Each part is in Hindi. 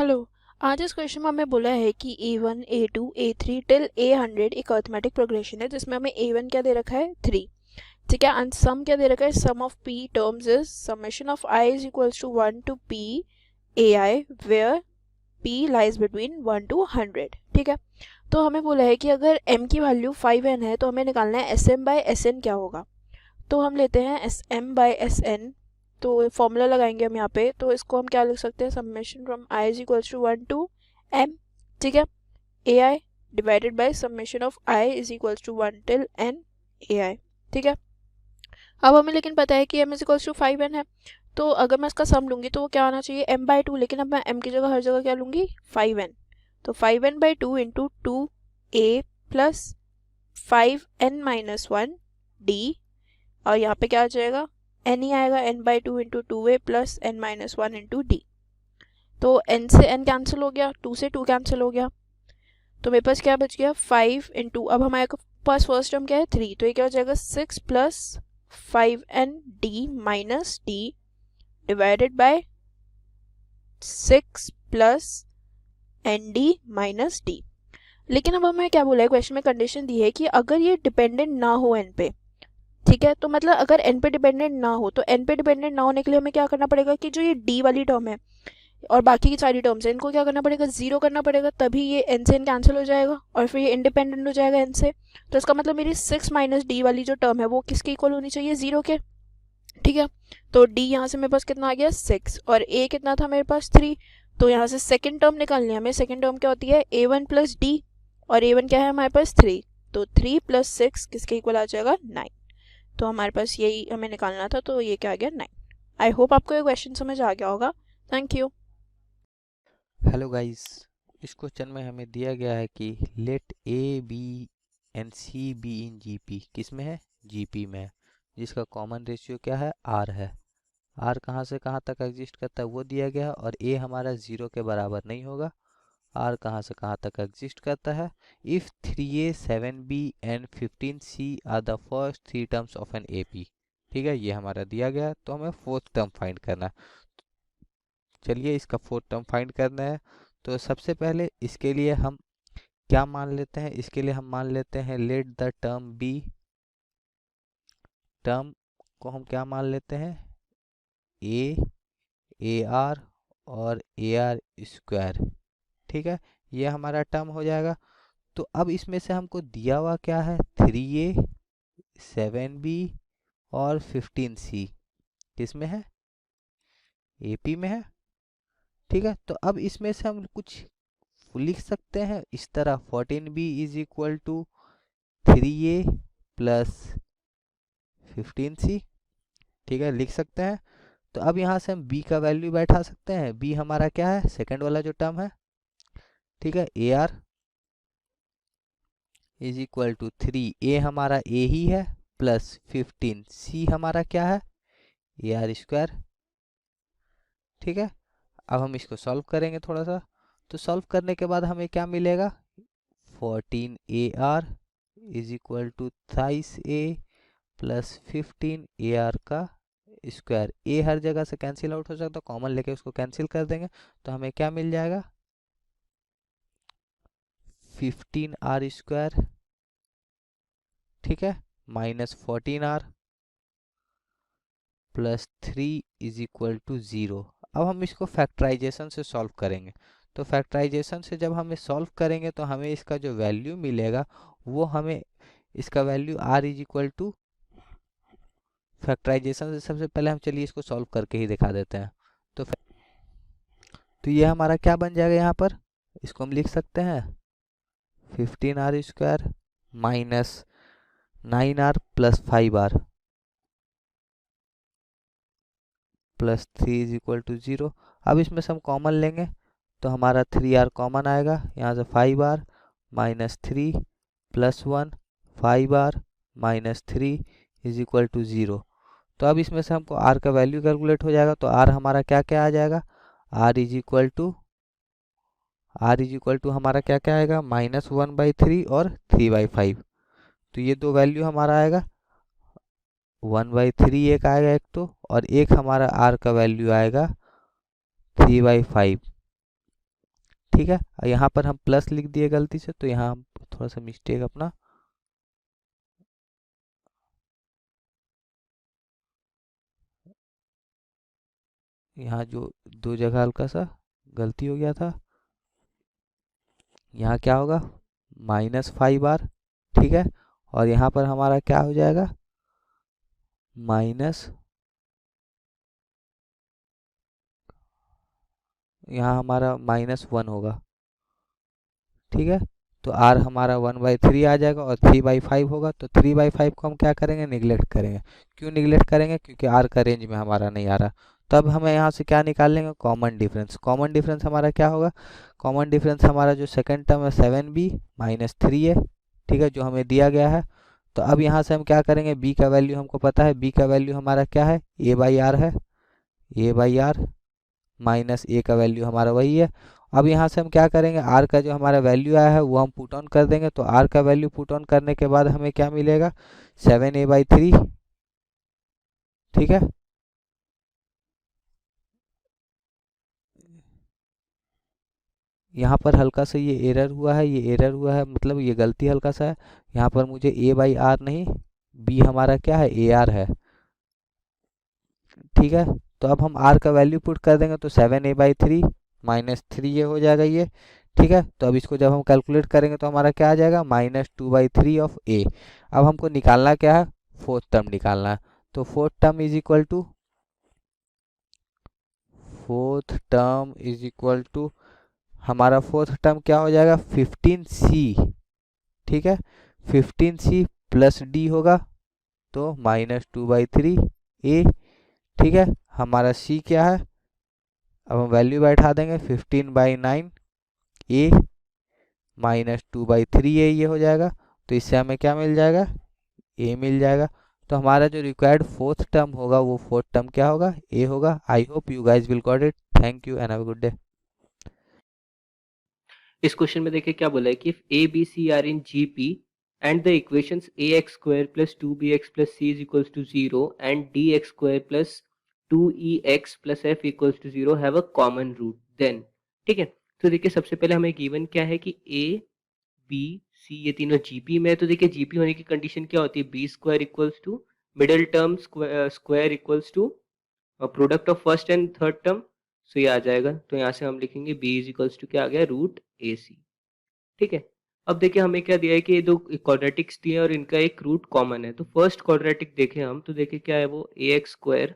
हेलो। आज इस क्वेश्चन में हमें बोला है कि A1 A2 A3 till A100 एक अरिथमेटिक प्रोग्रेशन है जिसमें हमें A1 क्या दे रखा है 3। ठीक है, एंड सम क्या दे रखा है, sum of P terms is summation of I is equals to 1 to P AI where P lies between 1 to 100। ठीक है, तो हमें बोला है कि अगर M की वैल्यू 5n है तो हमें निकालना है SM बाय SN क्या होगा। तो हम लेते हैं SM बाय SN, तो फॉर्मूला लगाएंगे हम यहाँ पे, तो इसको हम क्या लिख सकते हैं, summation from I is equals to 1 to m। ठीक है, A I divided by summation of I is equals to 1 till n A I. ठीक है, अब हमें लेकिन पता है कि m is equals to 5n है, तो अगर मैं इसका सम लूंगी तो वो क्या आना चाहिए m बाई 2, लेकिन अब मैं m की जगह हर जगह क्या लूंगी 5n, तो 5n by 2 into 2a plus 5n minus 1 d, और यहाँ पे क्या आ जाएगा n ही आएगा, n by 2 into 2a plus n minus 1 into D. तो n से n कैंसिल हो गया, 2 से 2 कैंसिल हो गया, तो मेरे पास क्या बच गया 5 इंटू, अब हमारे पास फर्स्ट टर्म क्या है 3, तो ये क्या हो जाएगा 6 plus 5n d minus d divided by 6 plus n d minus d. लेकिन अब हमें क्या बोला है, क्वेश्चन में कंडीशन दी है कि अगर ये डिपेंडेंट ना हो n पे। ठीक है, तो मतलब अगर n पे डिपेंडेंट ना हो, तो n पे डिपेंडेंट ना होने के लिए हमें क्या करना पड़ेगा कि जो ये d वाली टर्म है और बाकी की सारी टर्म्स है, इनको क्या करना पड़ेगा, जीरो करना पड़ेगा, तभी ये n से n कैंसिल हो जाएगा और फिर ये इंडिपेंडेंट हो जाएगा n से। तो इसका मतलब मेरी 6 माइनस डी वाली जो टर्म है वो किसके इक्वल होनी चाहिए, जीरो के। ठीक है, तो d यहाँ से मेरे पास कितना आ गया 6 और a कितना था मेरे पास 3, तो यहाँ से सेकेंड टर्म निकालनी है हमें। सेकेंड टर्म क्या होती है a1 प्लस डी, और a1 क्या है हमारे पास 3, तो 3 प्लस 6 किसके इक्वल आ जाएगा 9। तो हमारे पास यही हमें निकालना था, तो ये क्या आ गया 9। आई होप आपको ये क्वेश्चन समझ आ गया होगा। Thank you. हेलो गाइस, इस क्वेश्चन में हमें दिया गया है कि let a b and c be in GP, किस में है, जीपी में है, जिसका कॉमन रेशियो क्या है, आर है। आर कहाँ से कहाँ तक एग्जिस्ट करता है वो दिया गया है, और ए हमारा जीरो के बराबर नहीं होगा। आर कहाँ से कहाँ तक एग्जिस्ट करता है, if 3a 7b and 15c are the first three terms of an AP. ठीक है, ये हमारा दिया गया है, तो हमें फोर्थ टर्म फाइंड करना है। चलिए इसका फोर्थ टर्म फाइंड करना है, तो सबसे पहले इसके लिए हम क्या मान लेते हैं, इसके लिए हम मान लेते हैं let the term be, term को हम क्या मान लेते हैं ए, ए आर और ए आर स्क्वायर। ठीक है, ये हमारा टर्म हो जाएगा। तो अब इसमें से हमको दिया हुआ क्या है, 3a 7b और 15c, किस में है, एपी में है। ठीक है, तो अब इसमें से हम कुछ लिख सकते हैं इस तरह, 14b is equal to 3a plus 15c। ठीक है, लिख सकते हैं। तो अब यहाँ से हम b का वैल्यू बैठा सकते हैं। b हमारा क्या है, सेकंड वाला जो टर्म है। ठीक है, a r is equal to 3a हमारा a ही है प्लस 15c हमारा क्या है, ए आर स्क्वायर। ठीक है, अब हम इसको सॉल्व करेंगे थोड़ा सा। तो सॉल्व करने के बाद हमें क्या मिलेगा, 14ar is equal to 23a plus 15ar का स्क्वायर। ए हर जगह से कैंसिल आउट हो सकता है, कॉमन लेके उसको कैंसिल कर देंगे, तो हमें क्या मिल जाएगा 15r स्क्वायर। ठीक है, minus 14r plus 3 is equal to 0। अब हम इसको फैक्टराइजेशन से सॉल्व करेंगे। तो फैक्टराइजेशन से जब हमें सॉल्व करेंगे तो हमें इसका जो वैल्यू मिलेगा वो हमें, इसका value r is equal to, factorisation से सबसे पहले हम चलिए इसको सॉल्व करके ही दिखा देते हैं। तो ये हमारा क्या बन जाएगा, यहाँ पर इसको हम लिख सकते हैं 15r square minus 9r plus 5r plus 3 is equal to 0। अब इसमें से हम कॉमन लेंगे तो हमारा 3r कॉमन आएगा, यहाँ से 5r minus 3 plus 1 5r minus 3 is equal to 0। तो अब इसमें से हमको r का वैल्यू कैलकुलेट हो जाएगा। तो r हमारा क्या क्या आ जाएगा, r इज इक्वल टू हमारा क्या क्या आएगा, माइनस 1/3 और 3/5। तो ये दो वैल्यू हमारा आएगा, 1/3 एक आएगा एक तो, और एक हमारा r का वैल्यू आएगा 3/5। ठीक है। यहाँ पर हम प्लस लिख दिए गलती से, तो यहाँ हम थोड़ा सा मिस्टेक अपना यहाँ जो दो जगह हल्का सा गलती हो गया था। यहाँ क्या होगा -5r, ठीक है। और यहाँ पर हमारा क्या हो जाएगा माइनस, यहाँ हमारा -1 होगा, ठीक है। तो r हमारा 1/3 आ जाएगा और 3/5 होगा, तो 3/5 को हम क्या करेंगे निगलेक्ट करेंगे। क्यों निगलेक्ट करेंगे, क्योंकि r का रेंज में हमारा नहीं आ रहा। तब हमें यहाँ से क्या निकाल लेंगे कॉमन डिफरेंस। कॉमन डिफरेंस हमारा क्या होगा, कॉमन डिफरेंस हमारा जो सेकंड टर्म है 7b -3 है, ठीक है, जो हमें दिया गया है। तो अब यहाँ से हम क्या करेंगे, b का वैल्यू हमको पता है, b का वैल्यू हमारा क्या है a/r है, a/r माइनस ए का वैल्यू हमारा वही है। अब यहाँ से हम क्या करेंगे, आर का जो हमारा वैल्यू आया है वो हम पुट ऑन कर देंगे। तो आर का वैल्यू पुट ऑन करने के बाद हमें क्या मिलेगा 7a/3, ठीक है। यहाँ पर हल्का सा ये एरर हुआ है, ये एरर हुआ है मतलब ये गलती हल्का सा है। यहाँ पर मुझे a/r नहीं, b हमारा क्या है ar है, ठीक है। तो अब हम r का वैल्यू पुट कर देंगे, तो 7a/3 -3 ये हो जाएगा ये, ठीक है। तो अब इसको जब हम कैलकुलेट करेंगे तो हमारा क्या आ जाएगा -2/3 ऑफ a। अब हमको निकालना क्या है, फोर्थ टर्म निकालना है। तो फोर्थ टर्म हमारा फोर्थ टर्म क्या हो जाएगा 15c, ठीक है। 15c प्लस d होगा, तो -2/3a, ठीक है। हमारा c क्या है, अब हम वैल्यू बैठा देंगे 15/9 a -2/3a ये हो जाएगा। तो इससे हमें क्या मिल जाएगा a मिल जाएगा। तो हमारा जो रिक्वायर्ड फोर्थ टर्म होगा वो फोर्थ टर्म क्या होगा a होगा। I hope you guys will got it. Thank you and have a good day. इस क्वेश्चन में देखिए क्या बोला है कि if a b c are in GP and the equations ax² + 2bx + c = 0 and dx² + 2ex + f = 0 have a common root then. ठीक है, तो देखिए सबसे पहले हमें गिवन क्या है कि a b c ये तीनों जीपी में है। तो देखिए जीपी होने की कंडीशन क्या होती है, b² = middle term square equals to product of first and third term. So ये आ जाएगा, तो यहाँ से हम लिखेंगे b = क्या आ गया √ac। ठीक है, अब देखिए हमें क्या दिया है कि ये दो क्वाड्रेटिक्स दिए हैं और इनका एक रूट कॉमन है। तो फर्स्ट क्वाड्रेटिक देखें हम, तो देखिए क्या है वो ax²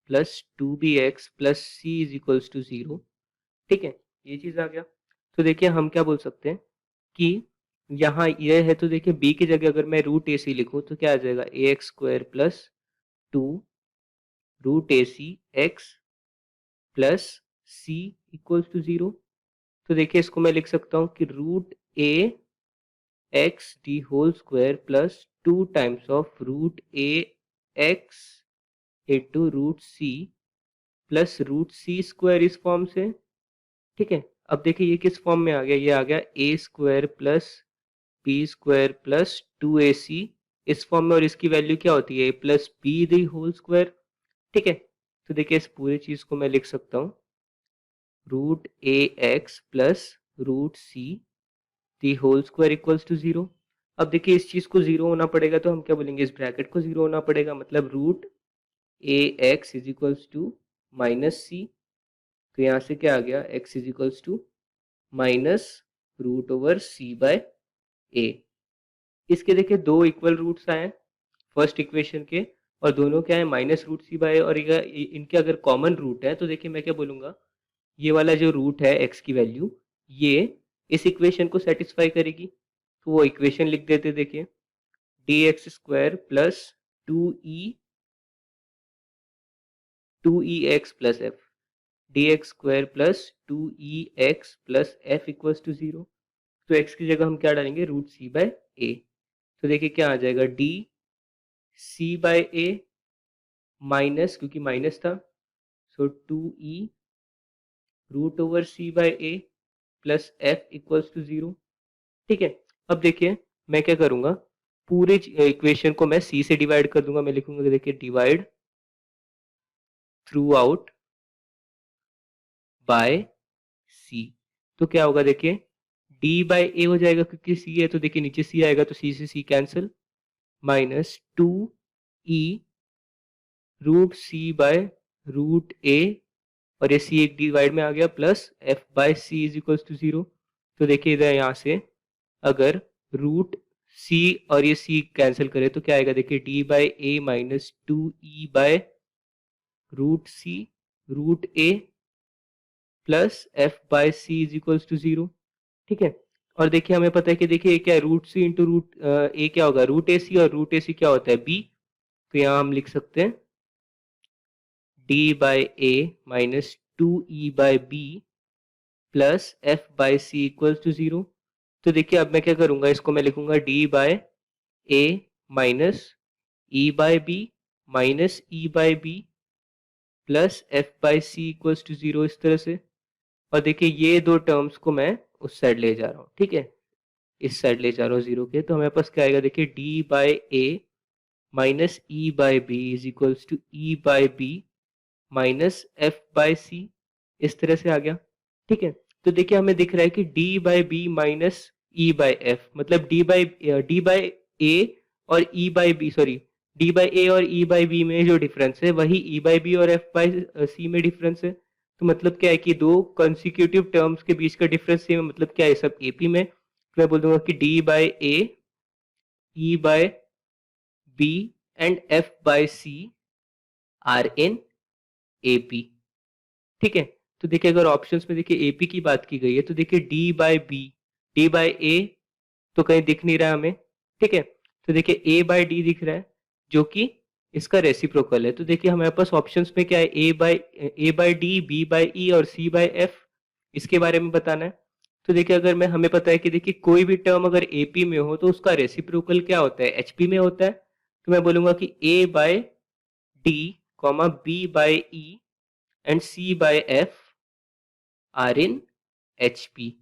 + 2bx + c = 0। ठीक है, ये चीज आ गया। तो देखिए हम क्या बोल सकते हैं कि यहाँ ये है, तो देखिए b की जगह अगर मैं √ac लिखूं तो क्या आ जाएगा ax² + 2 √ac x + c = 0। तो देखिए इसको मैं लिख सकता हूँ कि √ax d² + 2 times of √ax into √c plus √c² इस फॉर्म से। ठीक है, अब देखिए ये किस फॉर्म में आ गया, ये आ गया a² + b² + 2ac इस फॉर्म में, और इसकी वैल्यू क्या होती है a + b²। ठीक है, तो देखिए इस पूरी चीज को मैं लिख सकता हूँ √ax + √c² = 0। अब देखिए इस चीज को 0 होना पड़ेगा, तो हम क्या बोलेंगे, इस ब्रैकेट को 0 होना पड़ेगा, मतलब √ax = -c। तो यहाँ से क्या आ गया x = -√c/a। इसके देखिए दो इक्वल रूट्स आए फर्स्ट इक्वेशन के, और दोनों क्या है -√c/a, और इनके अगर कॉमन रूट है तो देखिए मैं क्या बोलूंगा, ये वाला जो रूट है x की वैल्यू, ये इस इक्वेशन को सेटिस्फाई करेगी। तो वो इक्वेशन लिख देते, देखिए dx² + 2ex + f dx² + 2ex + f = 0। तो x की जगह हम क्या डालेंगे √c/a। तो देखिए क्या आ जाएगा dc/a माइनस, क्योंकि माइनस था, सो 2e √c/a + f = 0। ठीक है, अब देखिए मैं क्या करूंगा, पूरे इक्वेशन को मैं c से डिवाइड कर दूंगा। मैं लिखूंगा देखिए divide through out by c। तो क्या होगा देखिए डी बाई ए हो जाएगा क्योंकि सी है, तो देखिए नीचे सी आएगा तो सी से C cancel, minus 2e root C by root A, और ये सी एक डिवाइड में आ गया, plus F by C is equals to 0। तो देखिए इधर यहाँ से अगर रूट सी और ये सी कैंसिल करे तो क्या आएगा देखिए d by a minus 2e by root c root a plus F by C is equals to 0। ठीक है, और देखिए हमें पता है कि देखिए क्या है, रूट सी इंटू रूट ए क्या होगा रूट ए सी, और रूट ए सी क्या होता है बी। तो यहाँ हम लिख सकते हैं d by a minus 2e by b plus F by c equals to 0। तो देखिए अब मैं क्या करूंगा, इसको मैं लिखूंगा d by A minus E by B minus E by b plus F by c equals to 0, इस तरह से। और देखिए ये दो टर्म्स को मैं उस साइड ले जा रहा हूँ, ठीक है, इस साइड ले जा रहा हूँ 0 के। तो हमारे पास क्या आएगा देखिए D by A minus E by B is equals to E by B minus F by C, इस तरह से आ गया। ठीक है, तो देखिए हमें दिख रहा है कि D by B minus E by F, मतलब डी बाय ए और E by B, sorry D by A और ई बाय बी में जो डिफरेंस है वही ई बाय बी और एफ बाय सी में डिफरेंस है। तो मतलब क्या है कि दो कंसिक्यूटिव टर्म्स के बीच का डिफरेंस सेम है, मतलब क्या है सब एपी में। तो मैं बोल दूंगा कि D by a e by b and f by c are in AP. ठीक है, तो देखिए अगर ऑप्शंस में देखिए एपी की बात की गई है तो देखिए D by B, D by A तो कहीं दिख नहीं रहा है हमें। ठीक है, तो देखिए ए बाय डी दिख रहा है जो कि इसका रेसिप्रोकल है। तो देखिए हमारे पास ऑप्शंस में क्या है ए बाय डी, बी बाय ई और सी बाय एफ, इसके बारे में बताना है। तो देखिए अगर मैं हमें पता है कि देखिए कोई भी टर्म अगर एपी में हो तो उसका रेसिप्रोकल क्या होता है एचपी में होता है। तो मैं बोलूंगा कि A by D comma B by E and C by F are in HP.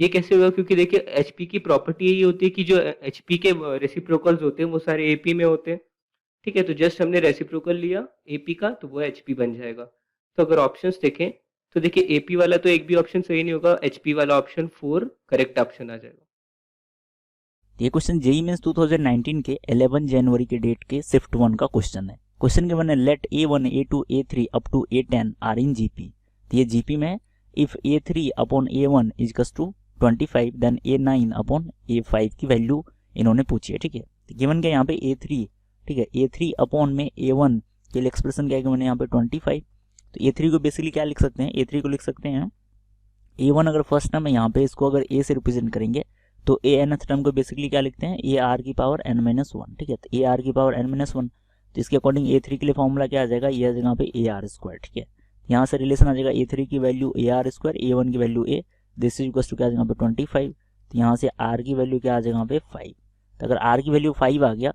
ये कैसे होगा, क्योंकि देखिए एचपी की प्रॉपर्टी यही होती है कि जो एचपी के रेसिप्रोकल्स होते हैं वो सारे एपी में होते हैं। ठीक है, तो जस्ट हमने रेसिप्रोकल लिया एपी का तो वो एचपी बन जाएगा। तो अगर ऑप्शंस देखें तो देखिए एपी वाला तो एक भी ऑप्शन सही नहीं होगा, एचपी वाला ऑप्शन 4 करेक्ट ऑप्शन आ जाएगा। ये क्वेश्चन जेईई मेंस 2019 के 11 जनवरी के डेट के शिफ्ट 1 का क्वेश्चन है। क्वेश्चन के वन है let A1 A2 A3 up to A10 are in GP. तो ये जीपी में है। If A3 upon A1 is equals to 25 then A9 upon A5 की वैल्यू इन्होंने पूछी है। ठीक है, तो गिवन क्या यहाँ पे A3, ठीक है, A3 अपॉन में A1 के लिए एक्सप्रेशन क्या है मैंने यहाँ पे 25। तो A3 को बेसिकली क्या लिख सकते हैं, A3 को लिख सकते हैं A1 अगर फर्स्ट टर्म है यहाँ पे इसको अगर A से रिप्रेजेंट करेंगे तो ए एनथ टर्म को बेसिकली क्या लिखते हैं ए आर की पावर n माइनस 1। ठीक है, तो ए आर की पावर n माइनस 1, तो इसके अकॉर्डिंग A3 के लिए फॉर्मूला क्या आ जाएगा, ये आ जाएगा यहाँ पे ए आर स्क्वायर। ठीक है, यहाँ से रिलेशन आ जाएगा A3 की value A R square, A1 की value a, this is equals to क्या आ जाएगा यहाँ पे 25। तो यहाँ से आर की वैल्यू क्या आ जाएगा यहाँ पे 5। तो अगर आर की वैल्यू 5 आ गया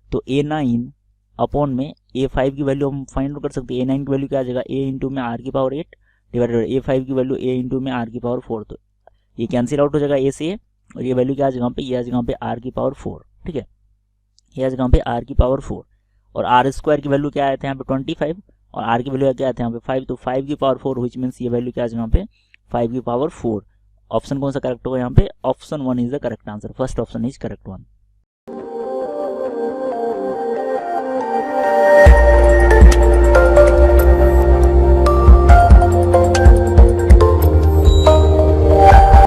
तो A9 अपॉन में A5 की वैल्यू हम फाइंड कर सकते हैं। A9 की वैल्यू क्या आ जाएगा A इंटू में आर की पावर 8 डिवाइडेड बाई A5 की वैल्यू A इंटू में आर की पावर 4। तो ये कैंसिल आउट हो जाएगा A से, और ये वैल्यू क्या आ जाएगा पे, ये आ जाएगा पे आर की पावर 4। ठीक है, ये आ जाएगा पे आर की पावर 4, और आर स्क्वायर की वैल्यू क्या आया था यहाँ पे 25, और आर की वैल्यू क्या आया था यहाँ पे 5। तो 5 की पावर 4 व्हिच मींस ये वैल्यू क्या आ जाएगा पे 5 की पावर 4। ऑप्शन कौन सा करेक्ट होगा यहाँ पे, option 1 is the correct answer, first option is correct one.